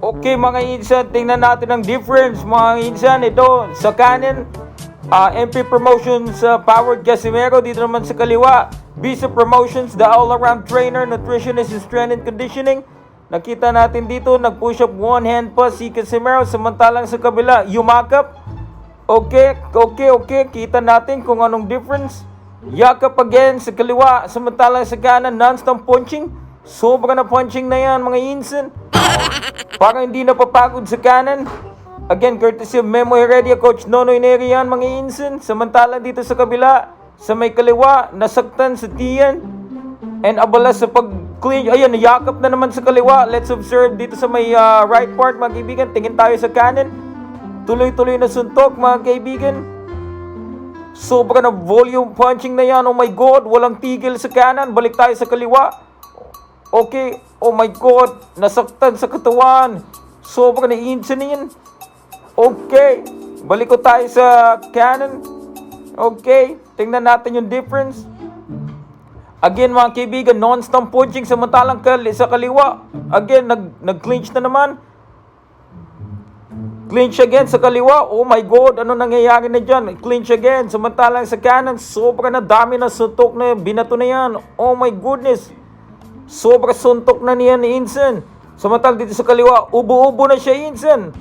Okay mga insan, tingnan natin ang difference mga insan. Ito sa kanan, MP Promotions powered Casimero. Dito naman sa kaliwa, Visa Promotions, the all-around trainer, nutritionist and strength and conditioning. Nakita natin dito, nag-push up one hand pa si Casimero. Samantalang sa kabila, yumakap. Okay. Kita natin kung anong difference. Yakap again sa kaliwa. Samantalang sa kanan, non-stop punching. Sobra na punching na yan mga insan. Parang hindi napapagod sa kanan. Again, courtesy of Memo Heredia, Coach Nonoy Neri yan mga insan. Samantalang dito sa kabila, sa may kaliwa, nasaktan sa tiyan. And abala sa pag-clinch. Ayan, yakap na naman sa kaliwa. Let's observe dito sa may right part mga kaibigan. Tingin tayo sa kanan. Tuloy-tuloy na suntok mga kaibigan. Sobra na volume punching na yan. Oh my God, walang tigil sa kanan. Balik tayo sa kaliwa. Okay, oh my God, nasaktan sa katawan. Sobra na insan yan. Okay, balik ko tayo sa kanan. Okay, tingnan natin yung difference. Again mga kaibigan, non-stop punching samantalang sa kaliwa. Again, nag-clinch na naman. Clinch again sa kaliwa. Oh my God, ano nangyayari na dyan? Clinch again. Samantalang sa kanan, sobra na dami na suntok na binato na yan. Oh my goodness. Sobra suntok na niya ni Insan. Samantalang dito sa kaliwa, ubo-ubo na siya Insan.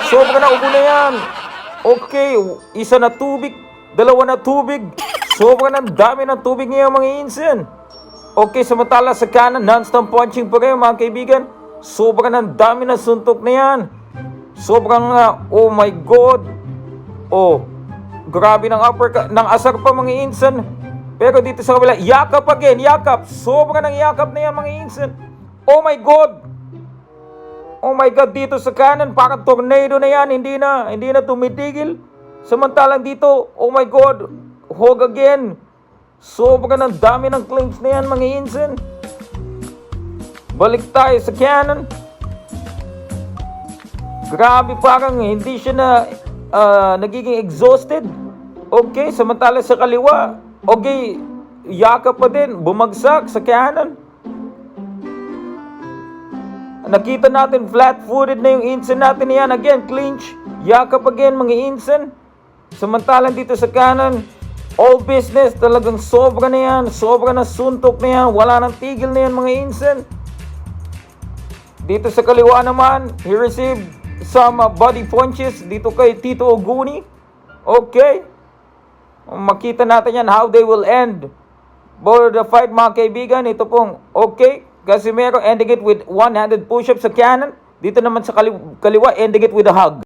Sobra na ubo na yan. Okay, isa na tubig, dalawa na tubig. Sobra na dami ng tubig niya mga Insan. Okay, samantala sa kanan, non-stop punching pa rin mga kaibigan. Sobra na dami na suntok na yan. Sobrang oh my God. Oh, grabe ng uppercut, ng asar pa mga Insan. Pero dito sa kabila, yakap again, yakap. Sobra ng yakap na yan mga insan. Oh my God. Oh my God, dito sa kanan, parang tornado na yan. Hindi na tumitigil. Samantalang dito, oh my God, hog again. Sobra ng dami ng clinch na yan mga insan. Balik tayo sa kanan. Grabe, parang hindi siya na nagiging exhausted. Okay, samantalang sa kaliwa, okay, yakap pa din, bumagsak sa kanan. Nakita natin, flat-footed na yung insan natin yan. Again, clinch, yakap again mga insan. Samantalang dito sa kanan, all business, talagang sobra na yan. Sobra na suntok na yan, wala nang tigil na yan mga insan. Dito sa kaliwa naman, he received some body punches dito kay Tito Oguni. Okay. Makita natin yan how they will end for the fight mga kaibigan. Ito pong okay, Casimero ending it with one-handed push-up sa kanan. Dito naman sa kaliwa ending it with a hug.